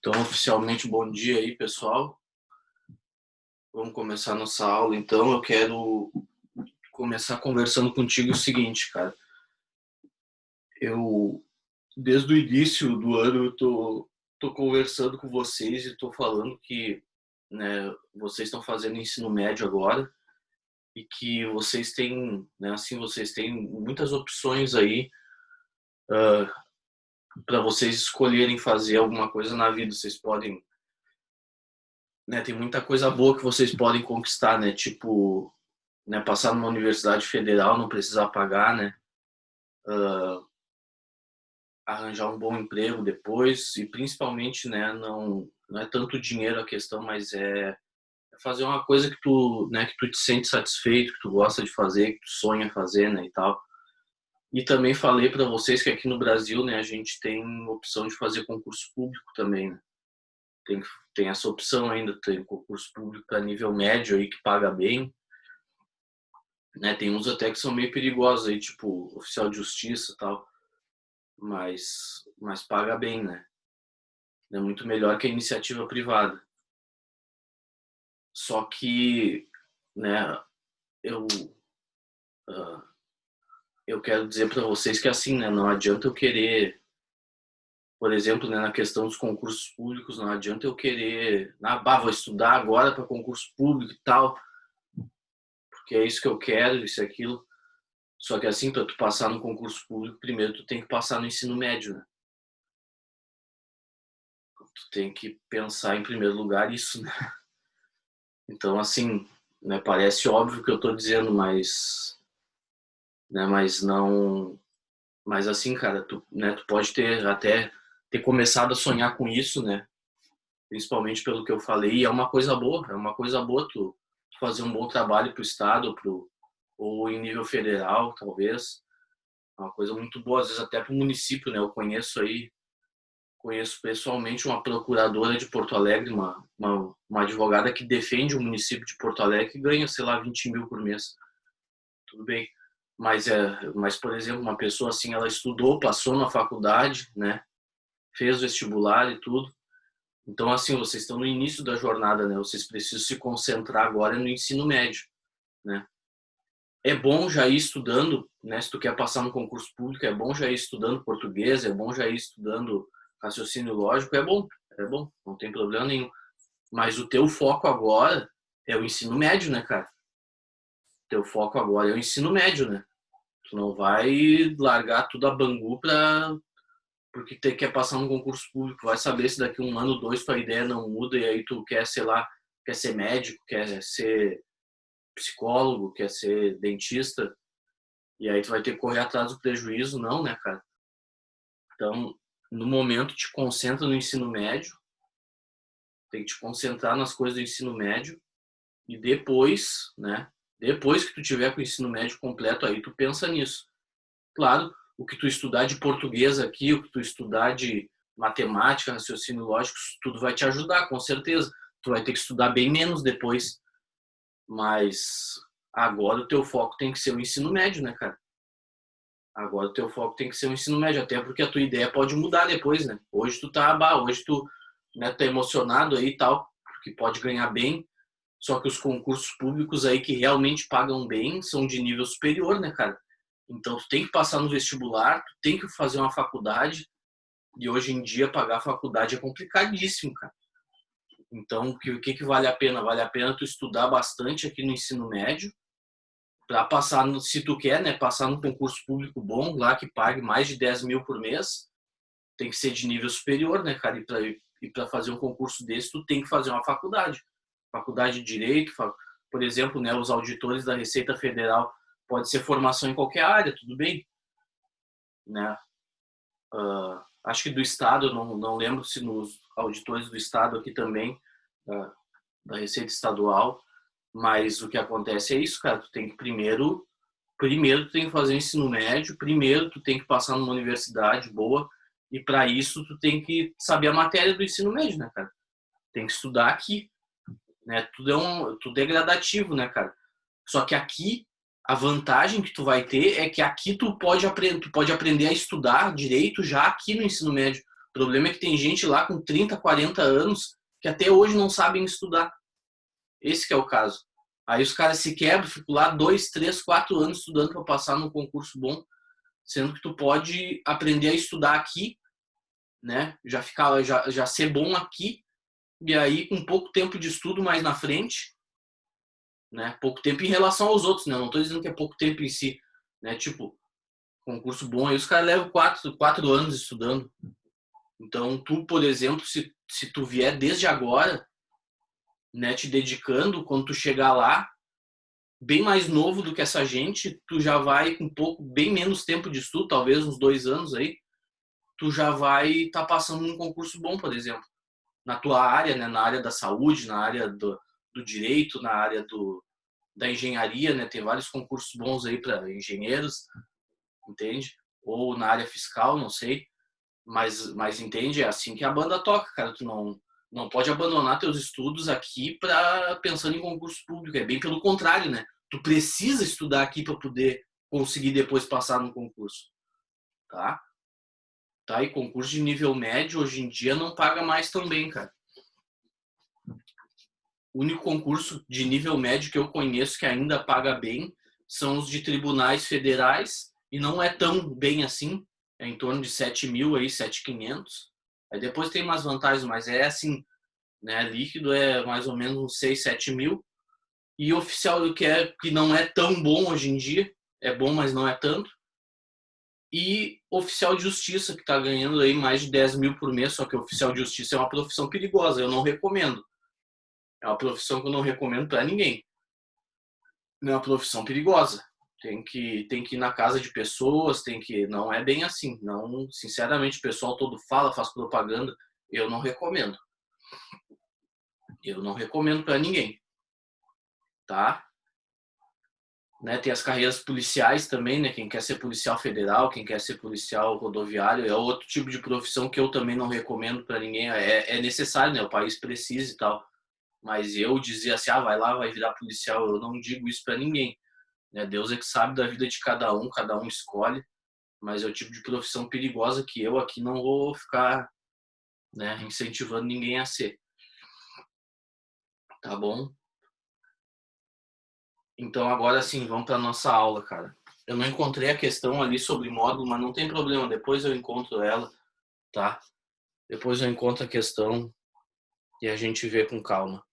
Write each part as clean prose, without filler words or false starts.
Então, oficialmente, bom dia aí, pessoal. Vamos começar nossa aula. Então, eu quero começar conversando contigo o seguinte, cara. Eu, desde o início do ano, eu tô conversando com vocês e tô falando que, né, vocês estão fazendo ensino médio agora e que vocês têm, né, assim, vocês têm muitas opções aí para vocês escolherem fazer alguma coisa na vida. Vocês podem, né, tem muita coisa boa que vocês podem conquistar, né? Tipo, né, passar numa universidade federal, não precisar pagar, né, arranjar um bom emprego depois e principalmente, né, não é tanto dinheiro a questão, mas é fazer uma coisa que tu, né, que tu te sente satisfeito, que tu gosta de fazer, que tu sonha fazer, né, e tal. E também falei para vocês que aqui no Brasil, né, a gente tem opção de fazer concurso público também, né? Tem, tem essa opção ainda, tem concurso público para nível médio aí que paga bem, né? Tem uns até que são meio perigosos aí, tipo oficial de justiça e tal, mas paga bem, né? É muito melhor que a iniciativa privada. Só que, né, eu eu quero dizer para vocês que assim, né, não adianta eu querer, por exemplo, né, na questão dos concursos públicos, não adianta eu querer, vou estudar agora para concurso público e tal, porque é isso que eu quero, isso e aquilo. Só que assim, para tu passar no concurso público, primeiro tu tem que passar no ensino médio, né? Tu tem que pensar em primeiro lugar isso, né? Então, assim, né, parece óbvio o que eu estou dizendo, mas, né, mas não, mas assim, cara, tu pode ter até ter começado a sonhar com isso, né? Principalmente pelo que eu falei, e é uma coisa boa tu fazer um bom trabalho pro estado, ou em nível federal, talvez. É uma coisa muito boa, às vezes até pro município, né? Eu conheço pessoalmente uma procuradora de Porto Alegre, uma advogada que defende o município de Porto Alegre que ganha, sei lá, 20 mil por mês. Tudo bem. Mas, por exemplo, uma pessoa assim, ela estudou, passou na faculdade, né? Fez vestibular e tudo. Então, assim, vocês estão no início da jornada, né? Vocês precisam se concentrar agora no ensino médio, né? É bom já ir estudando, né? Se tu quer passar no concurso público, é bom já ir estudando português, é bom já ir estudando raciocínio lógico, é bom, não tem problema nenhum. Mas o teu foco agora é o ensino médio, né, cara? Teu foco agora é o ensino médio, né? Tu não vai largar tudo a Bangu porque tu quer passar no concurso público. Vai saber se daqui um ano, dois, tua ideia não muda e aí tu quer, sei lá, quer ser médico, quer ser psicólogo, quer ser dentista. E aí tu vai ter que correr atrás do prejuízo, não, né, cara? Então, no momento, te concentra no ensino médio, tem que te concentrar nas coisas do ensino médio e depois, né, depois que tu tiver com o ensino médio completo, aí tu pensa nisso. Claro, o que tu estudar de português aqui, o que tu estudar de matemática, raciocínio lógico, tudo vai te ajudar, com certeza. Tu vai ter que estudar bem menos depois, mas agora o teu foco tem que ser o ensino médio, né, cara? Agora o teu foco tem que ser o ensino médio, até porque a tua ideia pode mudar depois, né? Hoje tu, né, tá emocionado aí e tal, porque pode ganhar bem, só que os concursos públicos aí que realmente pagam bem são de nível superior, né, cara? Então tu tem que passar no vestibular, tu tem que fazer uma faculdade, e hoje em dia pagar a faculdade é complicadíssimo, cara. Então, o que vale a pena? Vale a pena tu estudar bastante aqui no ensino médio, para passar, se tu quer, né, passar num concurso público bom, lá que pague mais de 10 mil por mês, tem que ser de nível superior, né, cara? E para fazer um concurso desse, tu tem que fazer uma faculdade. Faculdade de Direito, por exemplo, né, os auditores da Receita Federal, pode ser formação em qualquer área, tudo bem, né? Acho que do Estado, não lembro se nos auditores do Estado aqui também, da Receita Estadual, mas o que acontece é isso, cara, tu tem que primeiro tu tem que fazer ensino médio, primeiro tu tem que passar numa universidade boa, e para isso tu tem que saber a matéria do ensino médio, né, cara? Tem que estudar aqui, né? Tudo é gradativo, né, cara? Só que aqui a vantagem que tu vai ter é que aqui tu pode aprender a estudar direito já aqui no ensino médio. problema é que tem gente lá com 30, 40 anos que até hoje não sabem estudar. Esse que é o caso. Aí os caras se quebram, ficam lá 2, 3, 4 anos estudando para passar num concurso bom, sendo que tu pode aprender a estudar aqui, né? Já ser bom aqui, e aí com pouco tempo de estudo mais na frente, né? Pouco tempo em relação aos outros, né? Eu não estou dizendo que é pouco tempo em si, né? Tipo, concurso bom, aí os caras levam 4 anos estudando. Então, tu, por exemplo, se tu vier desde agora, né, te dedicando, quando tu chegar lá, bem mais novo do que essa gente, tu já vai com bem menos tempo de estudo, talvez uns 2 anos aí, tu já vai estar passando num concurso bom, por exemplo, na tua área, né, na área da saúde, na área do direito, na área da engenharia, né, tem vários concursos bons aí para engenheiros, entende? Ou na área fiscal, não sei, mas entende? É assim que a banda toca, cara, tu não pode abandonar teus estudos aqui para pensando em concurso público, é bem pelo contrário, né? Tu precisa estudar aqui para poder conseguir depois passar no concurso, tá? Tá? E concurso de nível médio hoje em dia não paga mais tão bem, cara. O único concurso de nível médio que eu conheço que ainda paga bem são os de tribunais federais e não é tão bem assim, é em torno de 7 mil aí, 7.500. Aí depois tem umas vantagens, mas é assim, né? Líquido é mais ou menos uns 6, 7 mil. E oficial que não é tão bom hoje em dia, é bom, mas não é tanto. E oficial de justiça, que está ganhando aí mais de 10 mil por mês, só que oficial de justiça é uma profissão perigosa, eu não recomendo. É uma profissão que eu não recomendo para ninguém. Não é uma profissão perigosa. Tem que ir na casa de pessoas, não é bem assim. Não, sinceramente, o pessoal todo fala, faz propaganda, eu não recomendo. Eu não recomendo para ninguém, tá? Né, tem as carreiras policiais também, né? Quem quer ser policial federal, quem quer ser policial rodoviário, é outro tipo de profissão que eu também não recomendo para ninguém. É necessário, né? O país precisa e tal. Mas eu dizia assim, vai lá, vai virar policial. Eu não digo isso para ninguém, né? Deus é que sabe da vida de cada um escolhe. Mas é o tipo de profissão perigosa que eu aqui não vou ficar, né, incentivando ninguém a ser. Tá bom? Então agora sim, vamos para nossa aula, cara. Eu não encontrei a questão ali sobre módulo, mas não tem problema, depois eu encontro ela, tá? Depois eu encontro a questão e a gente vê com calma.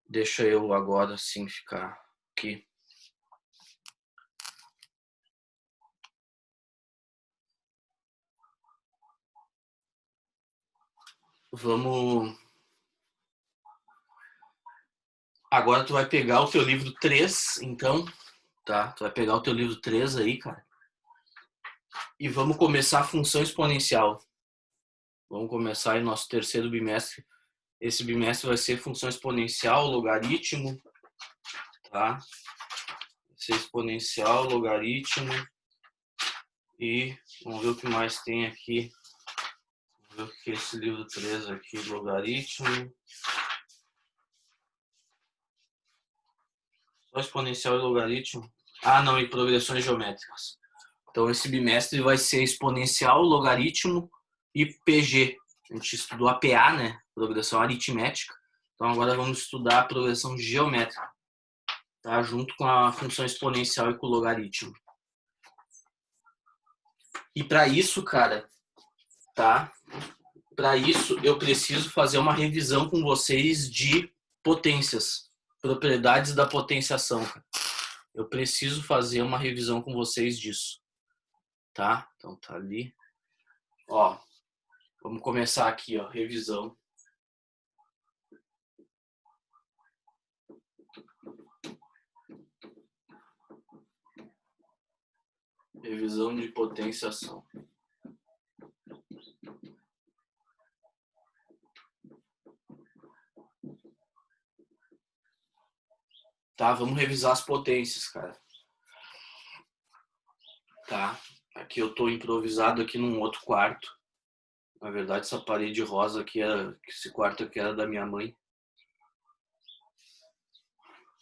Deixa eu agora sim ficar aqui. Vamos. Agora tu vai pegar o teu livro 3, então, tá? Tu vai pegar o teu livro 3 aí, cara. E vamos começar a função exponencial. Vamos começar aí nosso terceiro bimestre. Esse bimestre vai ser função exponencial, logaritmo, tá? Vai ser exponencial, logaritmo e vamos ver o que mais tem aqui. Vamos ver o que é esse livro 3 aqui, logaritmo. Só exponencial e logaritmo. Ah, não, e progressões geométricas. Então esse bimestre vai ser exponencial, logaritmo e PG. A gente estudou a PA, né? Progressão aritmética. Então agora vamos estudar a progressão geométrica, tá? Junto com a função exponencial e com o logaritmo. E para isso, cara, tá? Para isso eu preciso fazer uma revisão com vocês de potências, propriedades da potenciação. Eu preciso fazer uma revisão com vocês disso, tá? Então tá ali. Ó, vamos começar aqui, ó, revisão. Revisão de potenciação. Tá, vamos revisar as potências, cara. Tá, aqui eu tô improvisado aqui num outro quarto. Na verdade, essa parede rosa aqui esse quarto aqui era da minha mãe.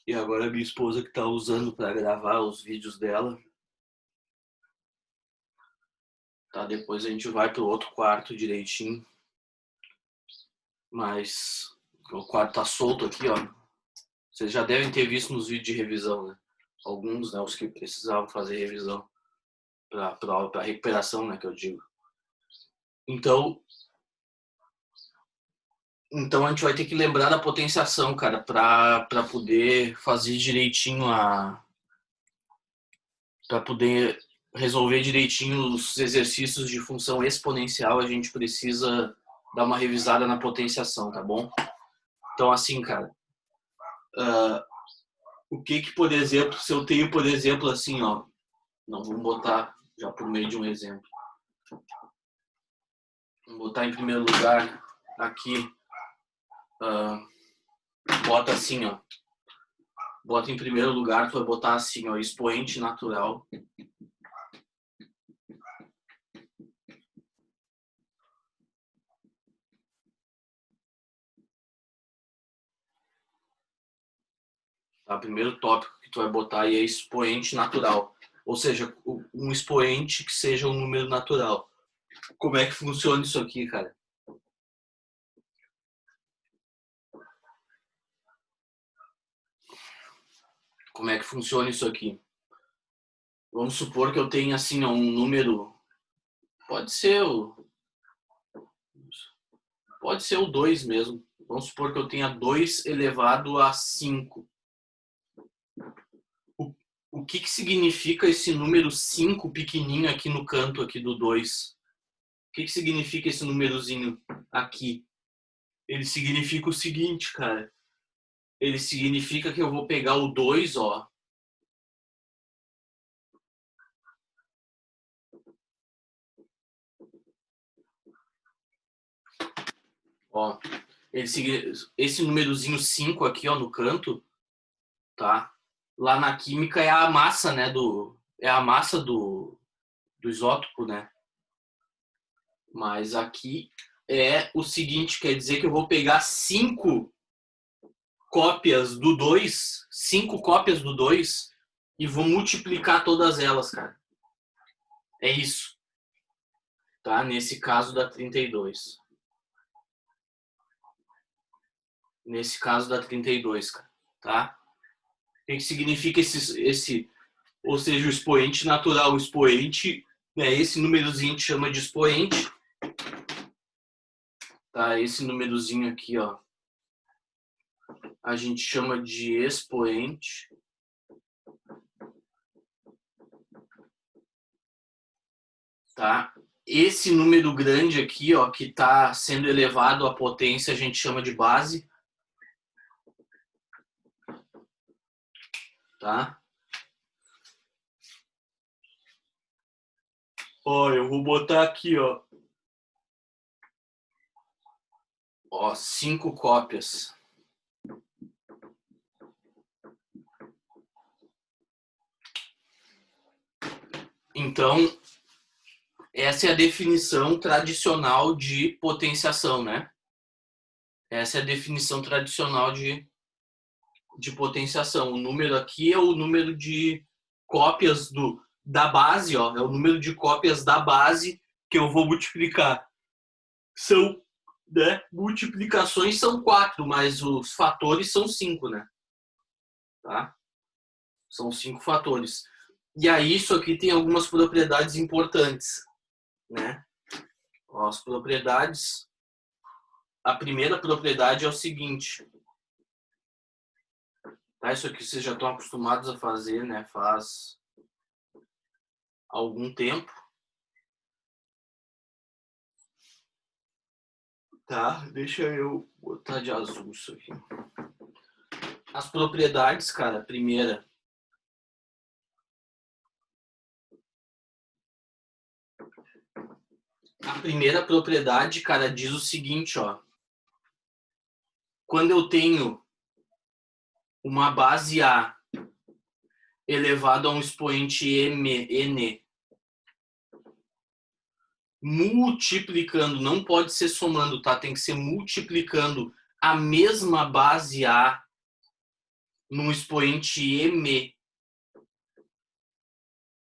E agora a minha esposa que tá usando para gravar os vídeos dela. Tá? Depois a gente vai para o outro quarto direitinho. Mas o quarto tá solto aqui, ó. Vocês já devem ter visto nos vídeos de revisão, né? Alguns, né? Os que precisavam fazer revisão para recuperação, né? Que eu digo. Então a gente vai ter que lembrar da potenciação, cara, para poder fazer direitinho para poder resolver direitinho os exercícios de função exponencial, a gente precisa dar uma revisada na potenciação, tá bom? Então assim, cara, o que, por exemplo, se eu tenho, por exemplo, assim, ó, não, vamos botar já por meio de um exemplo. Vamos botar em primeiro lugar aqui, bota assim, ó. Bota em primeiro lugar, tu vai botar assim, ó, expoente natural. Tá? O primeiro tópico que tu vai botar aí é expoente natural. Ou seja, um expoente que seja um número natural. Como é que funciona isso aqui, cara? Como é que funciona isso aqui? Vamos supor que eu tenha assim, ó, um número. Pode ser o 2 mesmo. Vamos supor que eu tenha 2 elevado a 5. O que significa esse número 5 pequenininho aqui no canto aqui do 2? O que significa esse númerozinho aqui? Ele significa o seguinte, cara. Ele significa que eu vou pegar o 2, ó. Ó, esse númerozinho 5 aqui, ó, no canto, tá? Lá na química é a massa, né, é a massa do isótopo, né? Mas aqui é o seguinte, quer dizer que eu vou pegar 5 cópias do 2, 5 cópias do 2 e vou multiplicar todas elas, cara. É isso. Tá? Nesse caso dá 32. Nesse caso dá 32, cara. Tá? O que significa ou seja, o expoente natural? O expoente, né, esse númerozinho que chama de expoente. Tá? Esse númerozinho aqui, ó, a gente chama de expoente. Tá? Esse número grande aqui, ó, que está sendo elevado à potência, a gente chama de base. Tá? Ó, eu vou botar aqui, ó. Ó, 5 cópias. Então, essa é a definição tradicional de potenciação, né? Essa é a definição tradicional de potenciação. O número aqui é o número de cópias da base, ó. É o número de cópias da base que eu vou multiplicar. São, né? Multiplicações são 4, mas os fatores são 5, né? Tá? São 5 fatores. E aí isso aqui tem algumas propriedades importantes, né? Ó, as propriedades. A primeira propriedade é o seguinte. Tá? Isso aqui vocês já estão acostumados a fazer, né? Faz algum tempo. Tá? Deixa eu botar de azul isso aqui. As propriedades, cara, primeira. A primeira propriedade, cara, diz o seguinte, ó. Quando eu tenho uma base A elevado a um expoente n, multiplicando, não pode ser somando, tá? Tem que ser multiplicando a mesma base A num expoente m.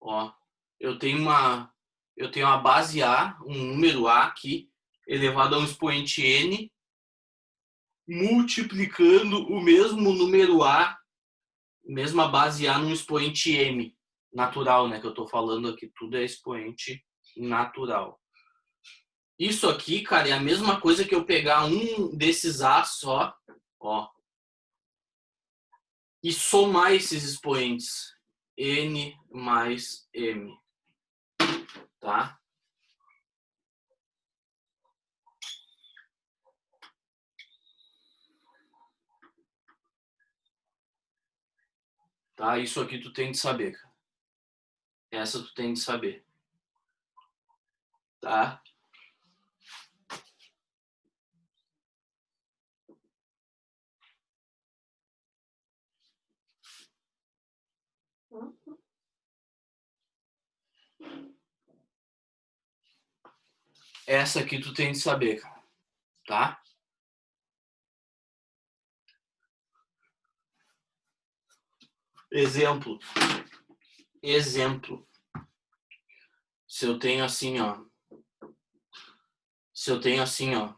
Ó, eu tenho eu tenho a base A, um número A aqui, elevado a um expoente N, multiplicando o mesmo número A, mesma base A num expoente M, natural, né? Que eu tô falando aqui, tudo é expoente natural. Isso aqui, cara, é a mesma coisa que eu pegar um desses A só, ó, e somar esses expoentes. N mais M, tá? Tá? Isso aqui tu tem de saber, cara. Essa tu tem de saber. Tá? Essa aqui tu tem de saber, cara. Tá? Exemplo. Exemplo. Se eu tenho assim, ó. Se eu tenho assim, ó.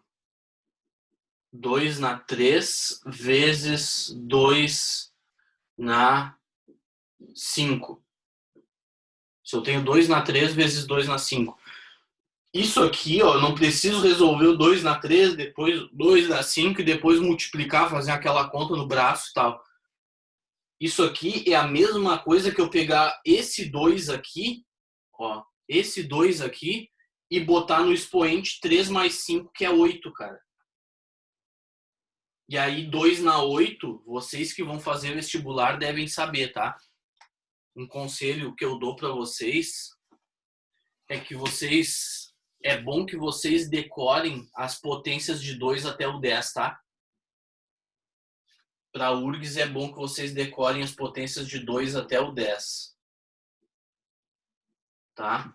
2 na 3 vezes 2 na 5. Se eu tenho 2 na 3 vezes 2 na 5. Isso aqui, ó, eu não preciso resolver o 2 na 3, depois 2 na 5 e depois multiplicar, fazer aquela conta no braço e tal. Isso aqui é a mesma coisa que eu pegar esse 2 aqui, ó, esse 2 aqui e botar no expoente 3 mais 5, que é 8, cara. E aí 2 na 8, vocês que vão fazer vestibular devem saber, tá? Um conselho que eu dou para vocês é que é bom que vocês decorem as potências de 2 até o 10, tá? Para URGS é bom que vocês decorem as potências de 2 até o 10. Tá?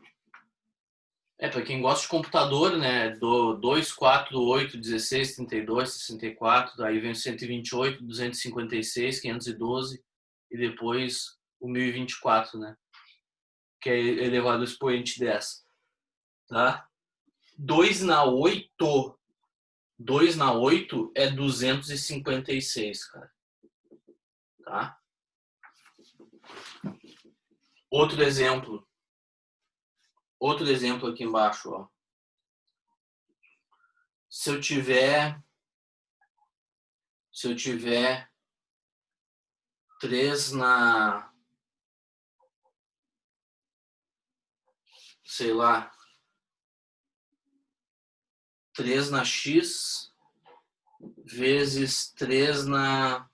Para quem gosta de computador, né? Do 2, 4, 8, 16, 32, 64, daí vem o 128, 256, 512 e depois o 1024, né? Que é elevado ao expoente 10. Tá? 2 na 8, 2 na 8 é 256, cara. Tá? Outro exemplo. Outro exemplo aqui embaixo, ó. Se eu tiver 3 na, sei lá, 3 na x vezes 3 na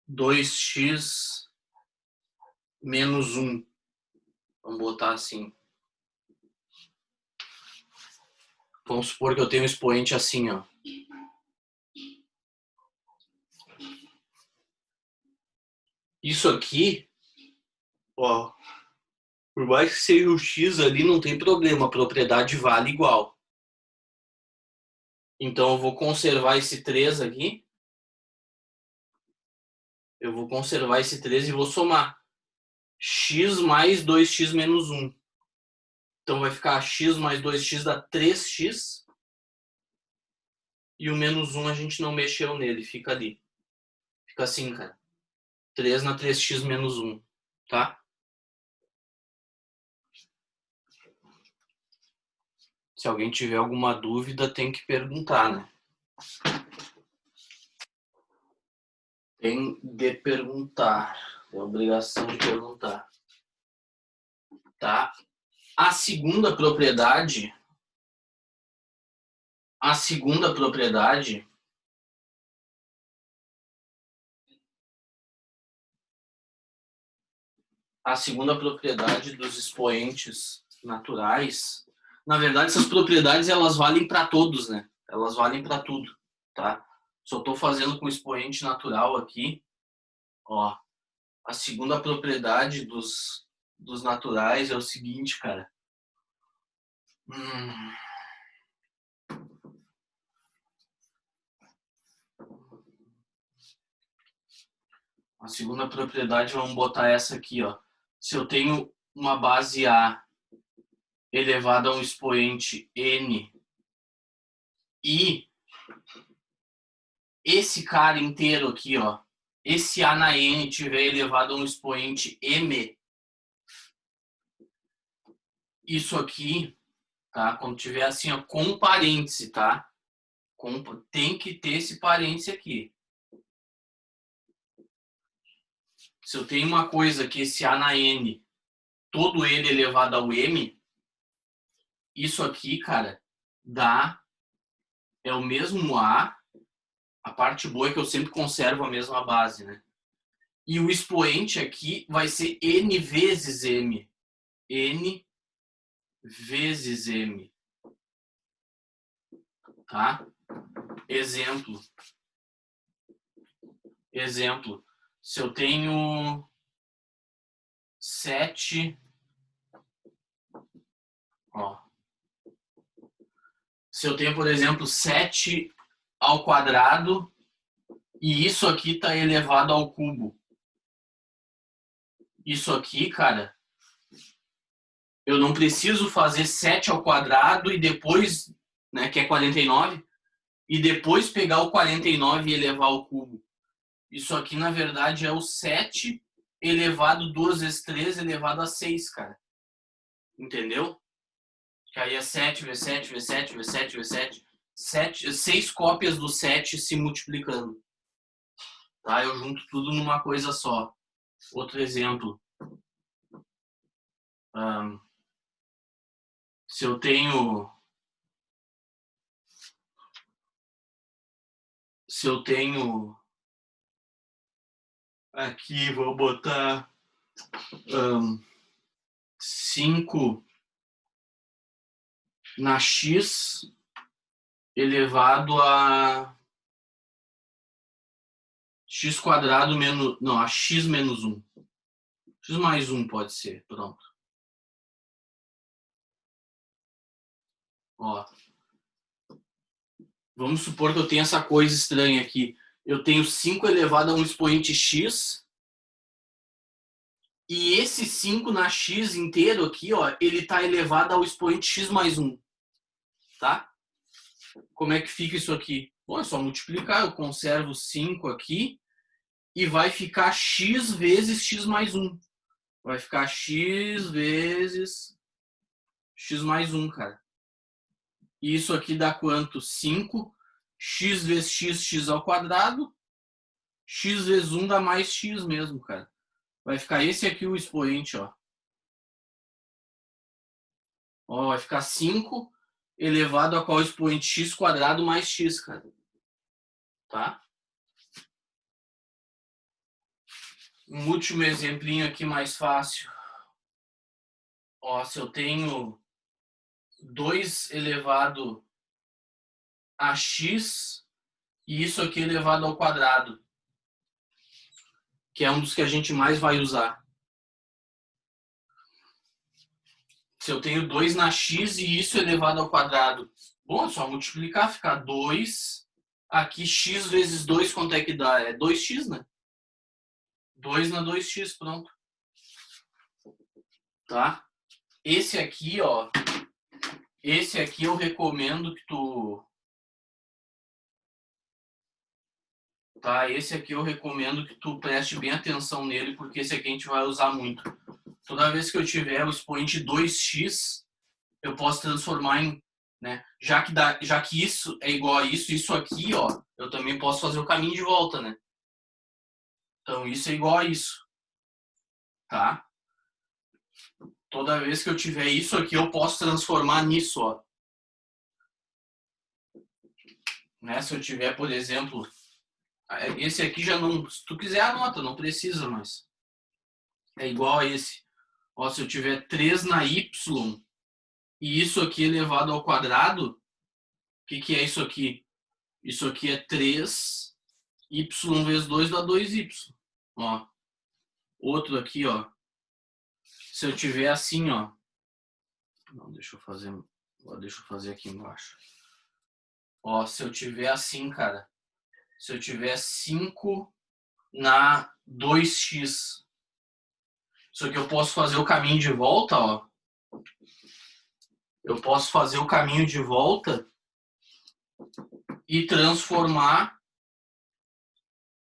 2x menos 1. Vamos botar assim. Vamos supor que eu tenho um expoente assim, ó. Isso aqui, ó, por mais que seja o x ali, não tem problema, a propriedade vale igual. Então eu vou conservar esse 3 aqui. Eu vou conservar esse 3 e vou somar. X mais 2x menos 1. Então vai ficar x mais 2x dá 3x. E o menos 1 a gente não mexeu nele, fica ali. Fica assim, cara. 3 na 3x menos 1, tá? Se alguém tiver alguma dúvida, tem que perguntar, né? Tem de perguntar. É obrigação de perguntar. Tá? A segunda propriedade dos expoentes naturais, na verdade, essas propriedades elas valem para todos, né? Elas valem para tudo, tá? Só estou fazendo com expoente natural aqui, ó. A segunda propriedade dos naturais é o seguinte, cara. A segunda propriedade, vamos botar essa aqui, ó. Se eu tenho uma base A elevado a um expoente n e esse cara inteiro aqui, ó, esse a na n tiver elevado a um expoente m, isso aqui, tá? Quando tiver assim, ó, com parêntese, tá? Tem que ter esse parêntese aqui. Se eu tenho uma coisa que esse a na n, todo ele elevado ao m, isso aqui, cara, é o mesmo a parte boa é que eu sempre conservo a mesma base, né? E o expoente aqui vai ser n vezes m. N vezes m. Tá? Exemplo. Se eu tenho 7... Ó. Se eu tenho, por exemplo, 7 ao quadrado e isso aqui está elevado ao cubo. Isso aqui, cara, eu não preciso fazer 7 ao quadrado e depois, né, que é 49, e depois pegar o 49 e elevar ao cubo. Isso aqui, na verdade, é o 7 elevado 2 vezes 3 elevado a 6, cara. Entendeu? Que aí é 7 vezes 7 vezes 7 vezes 7 vezes 7. 6 cópias do 7 se multiplicando. Tá? Eu junto tudo numa coisa só. Outro exemplo. Se eu tenho... Aqui, vou botar 5 na x elevado a x quadrado menos... Não, a x menos 1. X mais 1 pode ser. Pronto. Ó. Vamos supor que eu tenho essa coisa estranha aqui. Eu tenho 5 elevado a um expoente x. E esse 5 na x inteiro aqui, ó, ele está elevado ao expoente x mais 1. Tá? Como é que fica isso aqui? Bom, é só multiplicar. Eu conservo 5 aqui. E vai ficar x vezes x mais 1. Vai ficar x vezes x mais 1, cara. E isso aqui dá quanto? 5. X vezes x, x ao quadrado. X vezes 1 dá mais x mesmo, cara. Vai ficar esse aqui o expoente, ó. Ó, vai ficar 5 elevado a qual expoente x quadrado mais x, cara. Tá? Um último exemplinho aqui mais fácil. Ó, se eu tenho 2 elevado a x e isso aqui elevado ao quadrado, que é um dos que a gente mais vai usar. Se eu tenho 2 na x e isso elevado ao quadrado, bom, é só multiplicar, ficar 2. Aqui x vezes 2, quanto é que dá? É 2x, né? 2 na 2x, pronto. Tá? Esse aqui, ó. Esse aqui eu recomendo que tu... Tá? Esse aqui eu recomendo que tu preste bem atenção nele, porque esse aqui a gente vai usar muito. Toda vez que eu tiver o expoente 2x, eu posso transformar em... Né? Já que isso é igual a isso aqui, ó, eu também posso fazer o caminho de volta, né? Então, isso é igual a isso. Tá? Toda vez que eu tiver isso aqui, eu posso transformar nisso, ó. Né? Se eu tiver, por exemplo, esse aqui já não... Se tu quiser, anota, não precisa, mas... É igual a esse. Ó, se eu tiver 3 na y e isso aqui elevado ao quadrado, o que é isso aqui? Isso aqui é 3, y vezes 2 dá 2y. Ó. Outro aqui, ó. Se eu tiver assim, ó. Não, deixa eu fazer aqui embaixo. Ó, se eu tiver assim, cara. Se eu tiver 5 na 2x. Isso aqui eu posso fazer o caminho de volta, ó. eu posso fazer o caminho de volta e transformar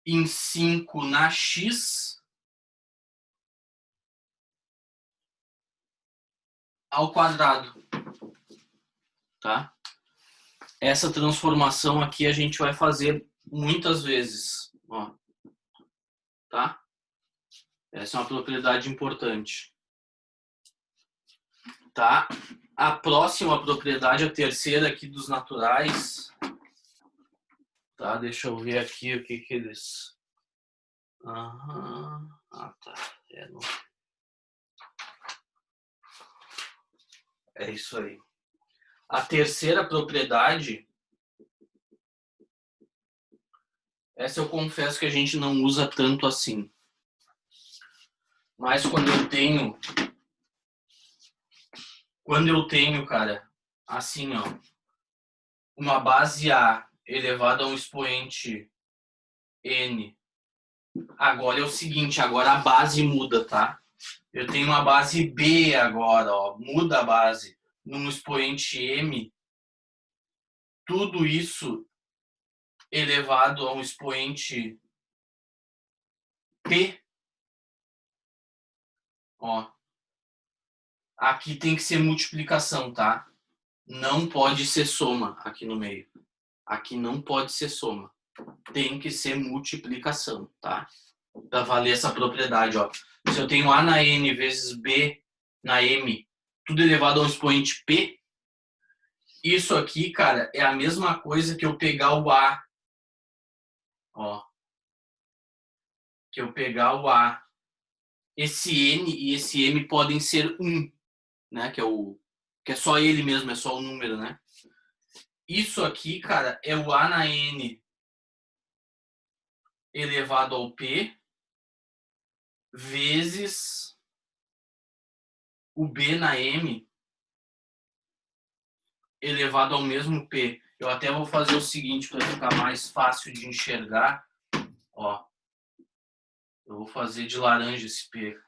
em 5 na x ao quadrado, tá? Essa transformação aqui a gente vai fazer muitas vezes, ó, tá? Essa é uma propriedade importante, tá? A próxima propriedade, a terceira aqui dos naturais, tá? Deixa eu ver aqui o que eles... Ah, tá. É isso aí. A terceira propriedade, essa eu confesso que a gente não usa tanto assim. Mas quando eu tenho, cara, assim, ó, uma base A elevada a um expoente N. Agora é o seguinte, agora a base muda, tá? Eu tenho uma base B agora, ó, muda a base num expoente M. Tudo isso elevado a um expoente P. Ó. Aqui tem que ser multiplicação, tá? Não pode ser soma aqui no meio. Aqui não pode ser soma. Tem que ser multiplicação, tá? Para valer essa propriedade, ó. Se eu tenho A na N vezes B na M, tudo elevado a um expoente P, isso aqui, cara, é a mesma coisa que eu pegar o A. Ó. Que eu pegar o A. Esse N e esse M podem ser 1, né? Que é só ele mesmo, é só o número, né? Isso aqui, cara, é o A na N elevado ao P vezes o B na M elevado ao mesmo P. Eu até vou fazer o seguinte para ficar mais fácil de enxergar. Ó, eu vou fazer de laranja esse P.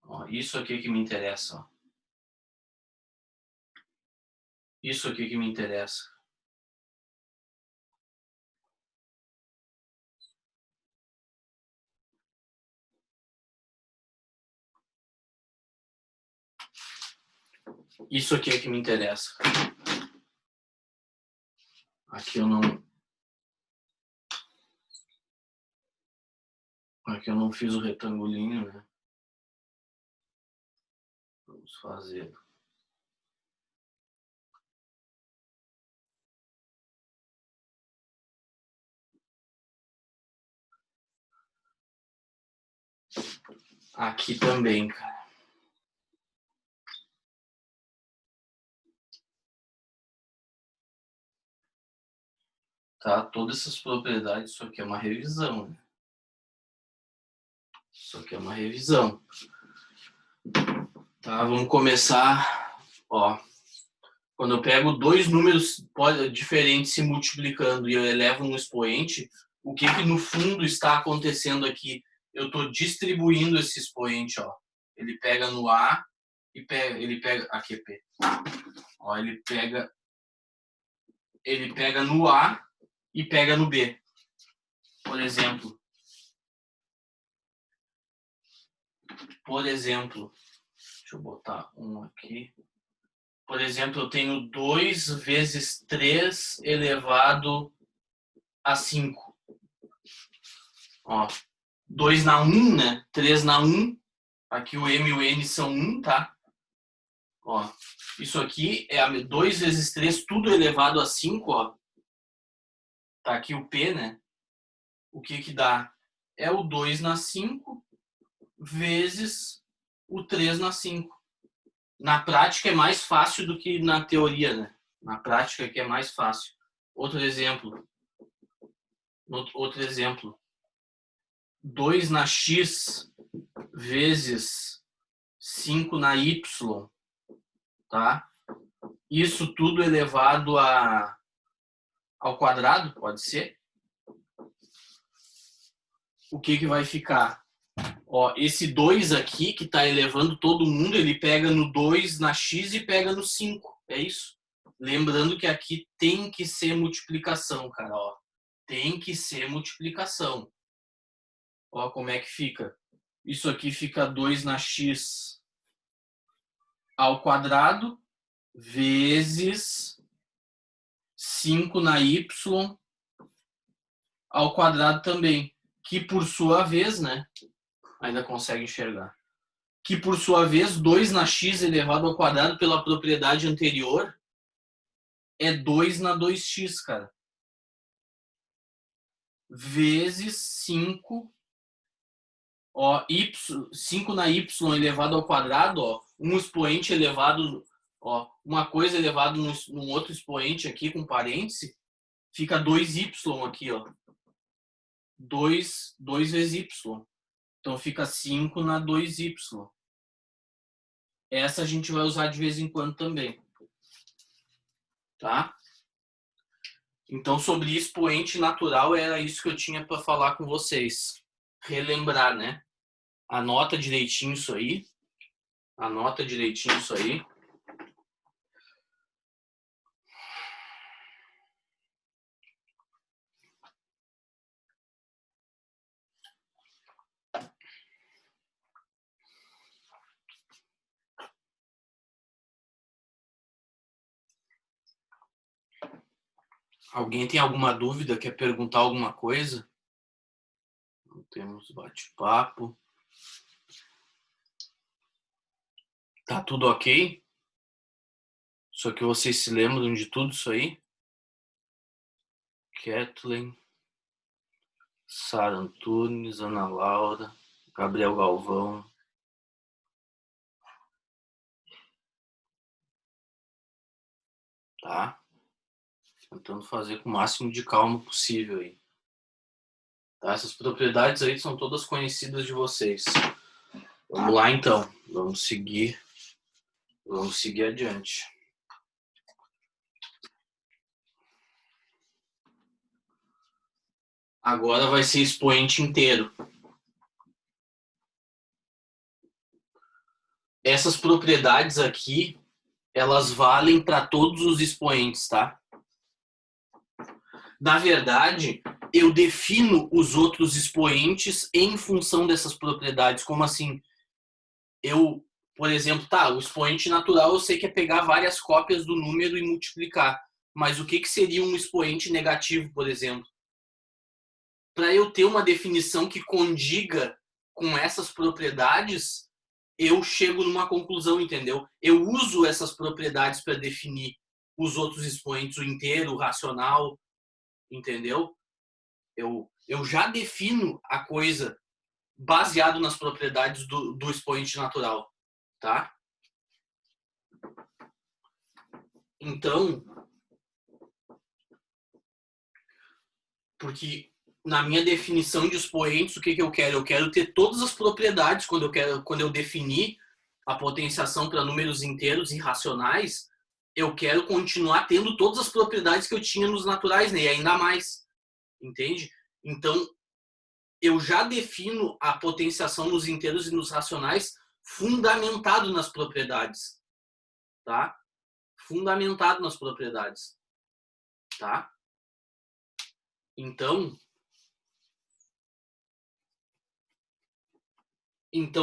Ó, isso aqui que me interessa. Ó. Isso aqui que me interessa. Isso aqui é que me interessa. Aqui eu não fiz o retangulinho, né? Vamos fazer. Aqui também, cara. Tá? Todas essas propriedades, isso aqui é uma revisão, né? Isso aqui é uma revisão. Tá? Vamos começar, ó. Quando eu pego dois números diferentes se multiplicando e eu elevo um expoente, o que no fundo está acontecendo aqui? Eu estou distribuindo esse expoente, ó. Ele pega no A e ele pega aqui é P. Ó, ele pega no A e pega no B. Por exemplo, deixa eu botar um aqui. Por exemplo, eu tenho 2 vezes 3 elevado a 5. Ó, 2 na 1, né? 3 na 1. Aqui o M e o N são 1, tá? Ó, isso aqui é 2 vezes 3, tudo elevado a 5, ó. Tá aqui o P, né? O que dá? É o 2 na 5 vezes o 3 na 5. Na prática é mais fácil do que na teoria, né? Na prática aqui é mais fácil. Outro exemplo. 2 na x vezes 5 na y, tá? Isso tudo elevado ao quadrado, pode ser? O que vai ficar? Ó, esse 2 aqui, que está elevando todo mundo, ele pega no 2 na x e pega no 5. É isso. Lembrando que aqui tem que ser multiplicação, cara. Ó. Tem que ser multiplicação. Ó, como é que fica? Isso aqui fica 2 na x ao quadrado vezes 5 na y ao quadrado também. Que por sua vez, né? Ainda consegue enxergar. Que por sua vez, 2 na x elevado ao quadrado pela propriedade anterior é 2 na 2x, cara. Vezes 5, ó, 5 na y elevado ao quadrado, ó, um expoente elevado, ó, uma coisa elevado num outro expoente aqui com parêntese, fica 2y aqui, ó. 2 vezes y. Então fica 5 na 2y. Essa a gente vai usar de vez em quando também. Tá? Então, sobre expoente natural, era isso que eu tinha para falar com vocês. Relembrar, né? Anota direitinho isso aí. Anota direitinho isso aí. Alguém tem alguma dúvida? Quer perguntar alguma coisa? Não temos bate-papo. Tá tudo ok? Só que vocês se lembram de tudo isso aí? Kathleen, Sara Antunes, Ana Laura, Gabriel Galvão. Tá? Tentando fazer com o máximo de calma possível aí. Tá? Essas propriedades aí são todas conhecidas de vocês. Vamos lá então. Vamos seguir adiante. Agora vai ser expoente inteiro. Essas propriedades aqui, elas valem para todos os expoentes, tá? Na verdade, eu defino os outros expoentes em função dessas propriedades. Como assim? Eu, por exemplo, tá, o expoente natural eu sei que é pegar várias cópias do número e multiplicar. Mas o que seria um expoente negativo, por exemplo? Para eu ter uma definição que condiga com essas propriedades, eu chego numa conclusão, entendeu? Eu uso essas propriedades para definir os outros expoentes, o inteiro, o racional, entendeu? Eu já defino a coisa baseado nas propriedades do expoente natural, tá? Então, porque na minha definição de expoentes, o que eu quero? Eu quero ter todas as propriedades quando eu definir a potenciação para números inteiros e racionais, eu quero continuar tendo todas as propriedades que eu tinha nos naturais, né? E ainda mais, entende? Então, eu já defino a potenciação nos inteiros e nos racionais fundamentado nas propriedades, tá? Fundamentado nas propriedades, tá? Então,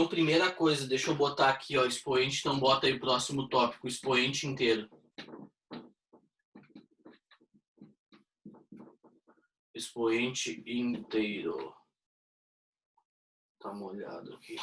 primeira coisa, deixa eu botar aqui, ó, expoente, então bota aí o próximo tópico, expoente inteiro. Expoente inteiro. Tá molhado aqui.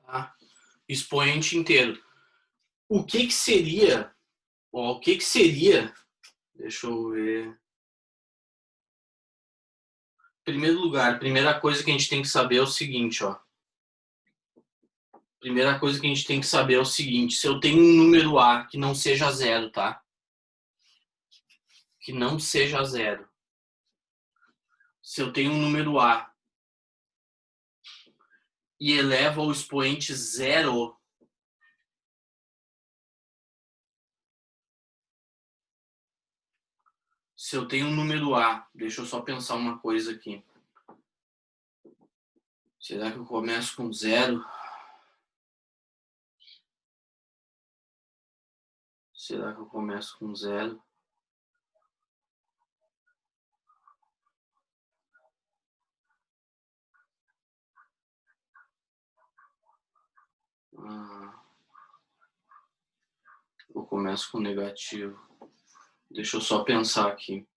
Tá? Expoente inteiro. O que seria? Ó, o que seria? Deixa eu ver. primeiro lugar, primeira coisa que a gente tem que saber é o seguinte, ó. Primeira coisa que a gente tem que saber é o seguinte, se eu tenho um número A que não seja zero, tá? Que não seja zero. Se eu tenho um número A e elevo ao expoente zero, se eu tenho um número A, deixa eu só pensar uma coisa aqui. Será que eu começo com zero? Será que eu começo com zero? Eu começo com negativo. Deixa eu só pensar aqui,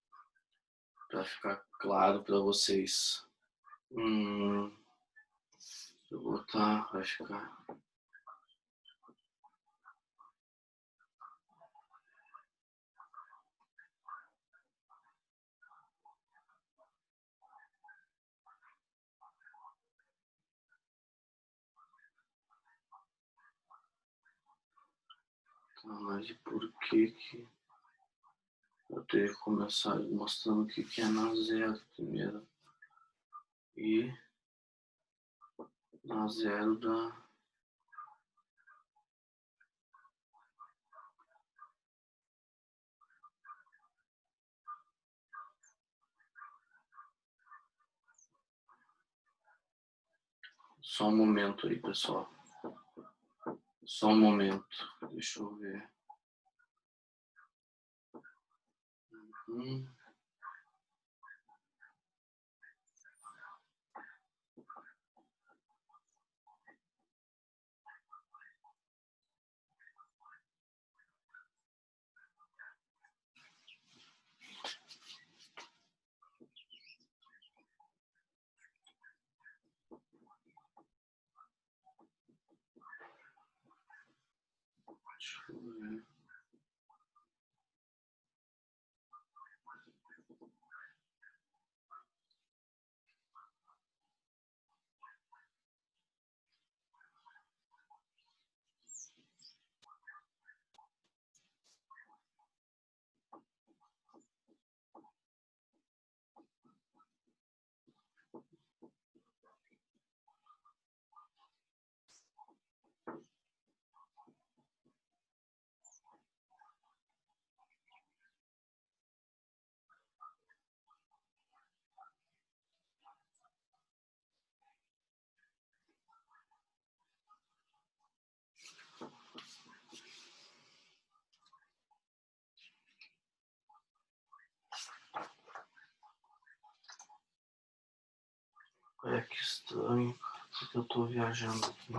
para ficar claro para vocês. Eu vou botar, vai ficar. Tá, mas e por que eu teria que começar mostrando o que é na zero primeiro? E na zero dá. Só um momento aí, pessoal. Só um momento. Deixa eu ver. Deixa eu ver. É que estranho, cara, porque eu tô viajando aqui.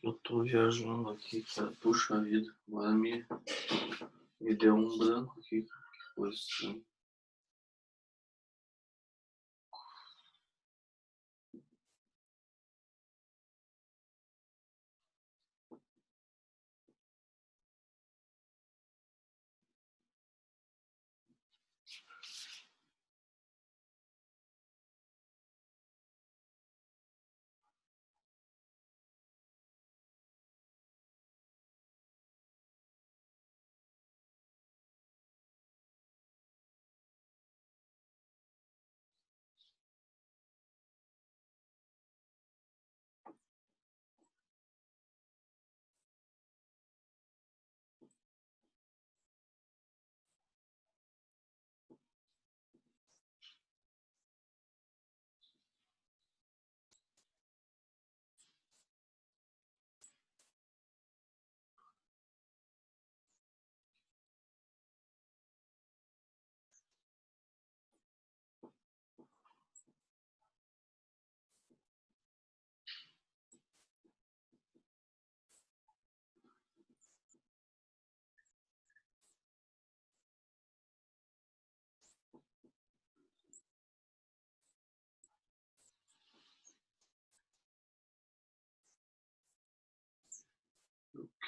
Eu tô viajando aqui, cara. Puxa vida, agora me deu um branco aqui, cara. Que coisa estranha.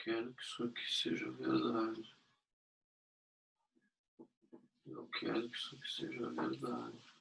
quero que isso aqui seja verdade. Eu quero que isso aqui seja verdade.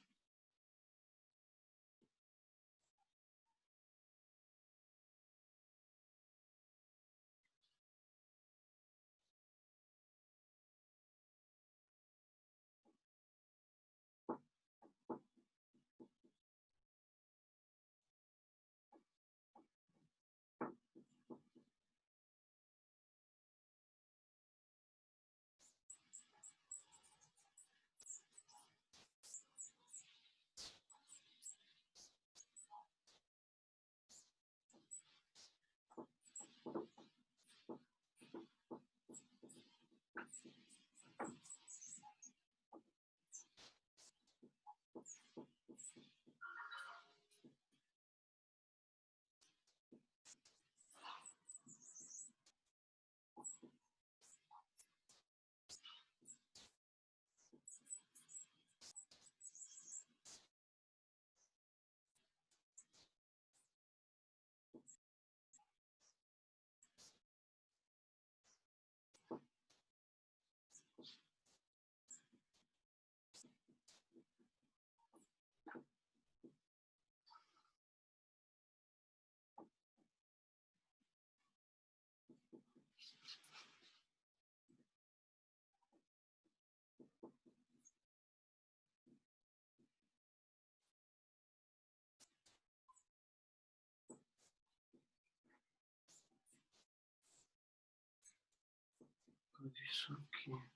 Isso aqui.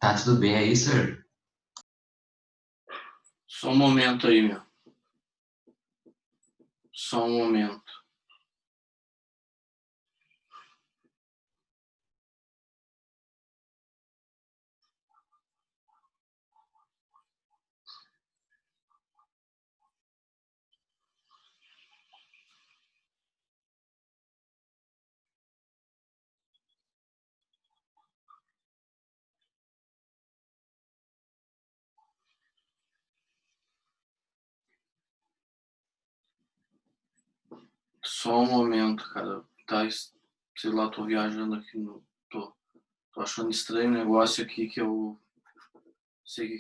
Tá tudo bem aí, sir? Só um momento aí, meu. Só um momento. Só um momento, cara. Tá, sei lá, tô viajando aqui no. Tô achando estranho o negócio aqui que eu sei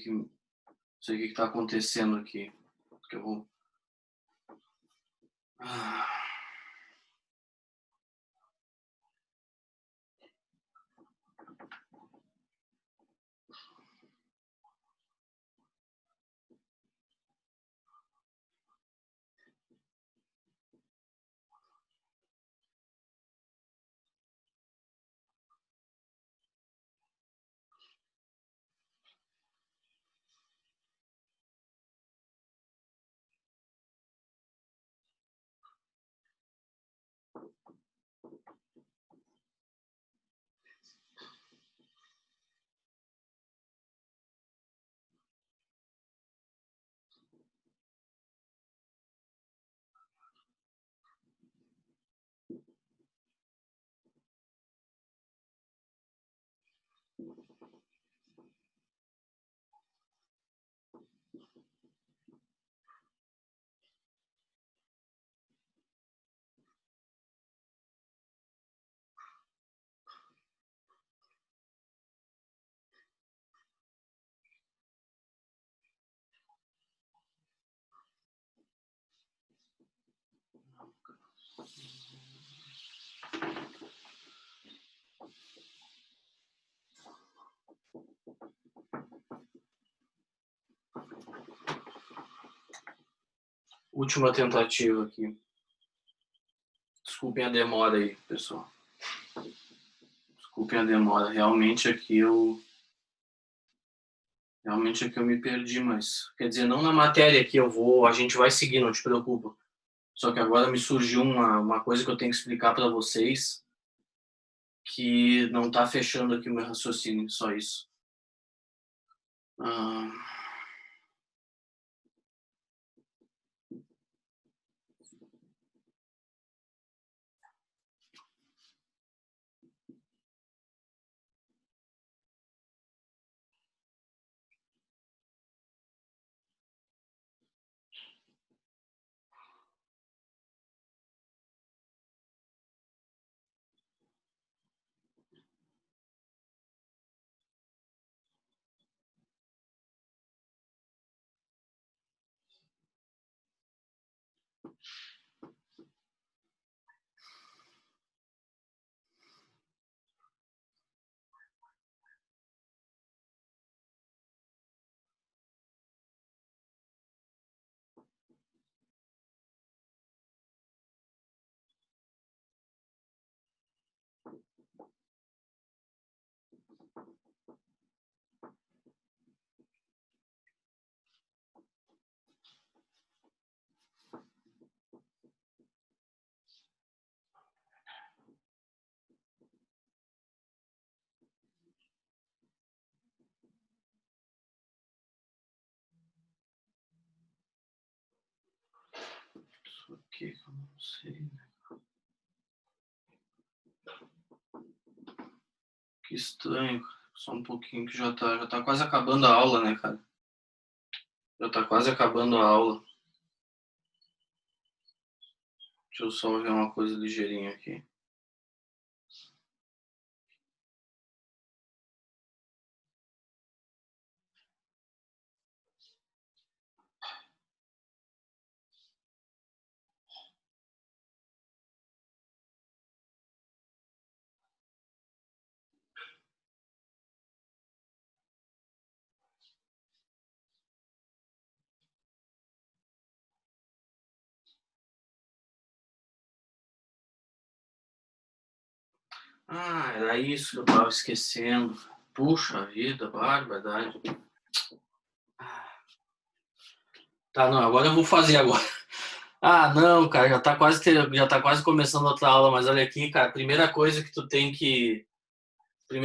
sei o que tá acontecendo aqui. Que eu vou. Ah, última tentativa aqui. Desculpem a demora aí, pessoal. Desculpem a demora. Realmente aqui eu me perdi, mas quer dizer, não na matéria aqui a gente vai seguir, não te preocupa. Só que agora me surgiu uma coisa que eu tenho que explicar para vocês que não tá fechando aqui o meu raciocínio, só isso. Ah, isso aqui que eu não sei, né? Que estranho, cara. Só um pouquinho que já tá quase acabando a aula, né, cara? Já tá quase acabando a aula. Deixa eu só ver uma coisa ligeirinha aqui. Ah, era isso que eu tava esquecendo. Puxa vida, barbaridade. Tá, não, agora eu vou fazer agora. Ah, não, cara, já tá quase começando outra aula, mas olha aqui, cara, primeira coisa que tu tem que, que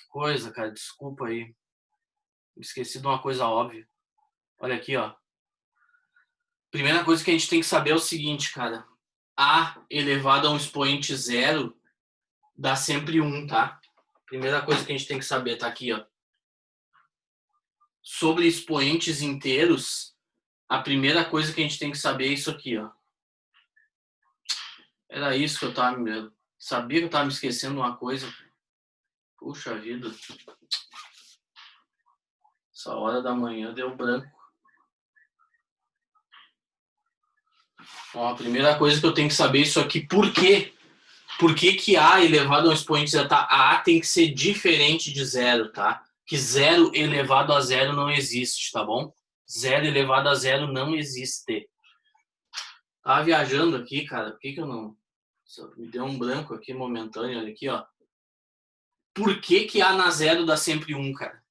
coisa, cara, desculpa aí. Esqueci de uma coisa óbvia. Olha aqui, ó. Primeira coisa que a gente tem que saber é o seguinte, cara. A elevado a um expoente zero dá sempre 1, tá? Primeira coisa que a gente tem que saber tá aqui, ó. Sobre expoentes inteiros, a primeira coisa que a gente tem que saber é isso aqui, ó. Era isso que eu tava me... Sabia que eu tava me esquecendo de uma coisa. Puxa vida. Essa hora da manhã deu branco. Ó, a primeira coisa que eu tenho que saber é isso aqui. Por quê? Por que que A elevado a um expoente zero, tá? A tem que ser diferente de zero, tá? Que zero elevado a zero não existe, tá bom? Zero elevado a zero não existe. Tava viajando aqui, cara. Por que que eu não... Me deu um branco aqui momentâneo. Olha aqui, ó. Por que que A na zero dá sempre 1, cara?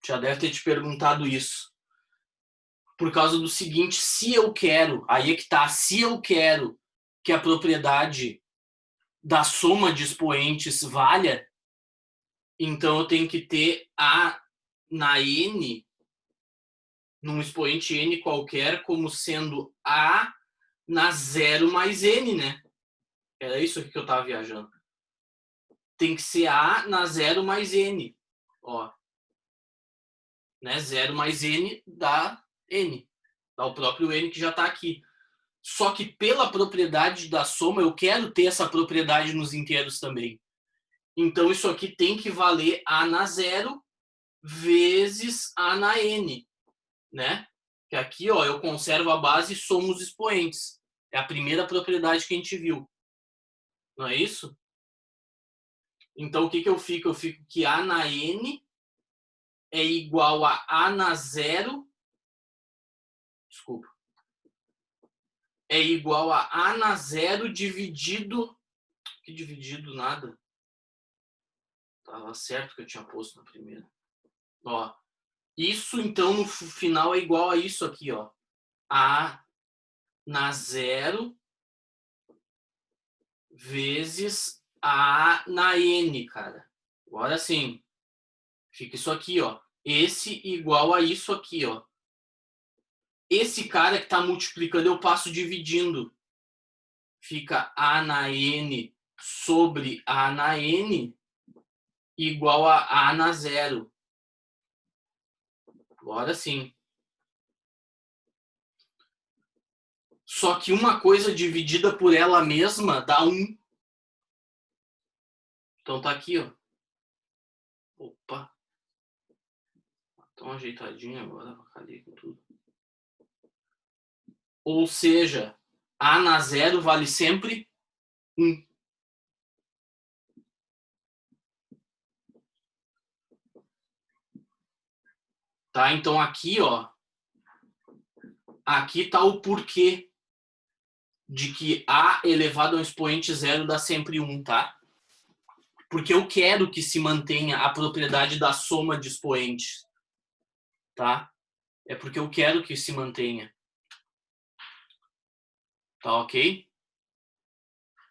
Já deve ter te perguntado isso. Por causa do seguinte, se eu quero... Aí é que tá. Se eu quero que a propriedade da soma de expoentes valha, então eu tenho que ter A na N, num expoente N qualquer, como sendo A na 0 mais N, né? Era isso aqui que eu tava viajando. Tem que ser A na 0 mais N. Ó. Né? 0 mais N dá N. Dá o próprio N que já tá aqui. Só que pela propriedade da soma, eu quero ter essa propriedade nos inteiros também. Então isso aqui tem que valer A na 0 vezes A na N, né? Que aqui, ó, eu conservo a base e somo os expoentes. É a primeira propriedade que a gente viu. Não é isso? Então, o que que eu fico? Eu fico que A na N é igual a na 0. Desculpa. É igual a na 0 dividido Que dividido nada. Tava certo que eu tinha posto na primeira. Ó, isso então no final é igual a isso aqui, ó. A na zero vezes A na N, cara. Agora sim. Fica isso aqui, ó. Esse igual a isso aqui, ó. Esse cara que tá multiplicando, eu passo dividindo. Fica A na N sobre A na N igual a A na zero. Agora sim. Só que uma coisa dividida por ela mesma dá 1. Então tá aqui, ó. Opa. Tão ajeitadinho agora, cadê com tudo. Ou seja, A na zero vale sempre 1. Tá? Então aqui, ó. Aqui tá o porquê de que A elevado ao expoente zero dá sempre 1, tá? Porque eu quero que se mantenha a propriedade da soma de expoentes, tá? É porque eu quero que se mantenha. Tá ok?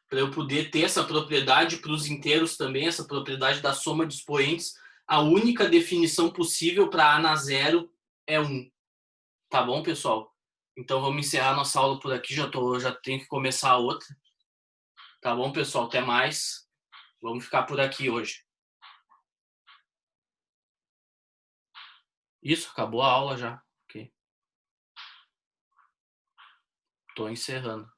Para eu poder ter essa propriedade para os inteiros também, essa propriedade da soma de expoentes, a única definição possível para A na zero é 1. Tá bom, pessoal? Então vamos encerrar nossa aula por aqui, já tenho que começar a outra. Tá bom, pessoal? Até mais. Vamos ficar por aqui hoje. Isso, acabou a aula já. Ok. Tô encerrando.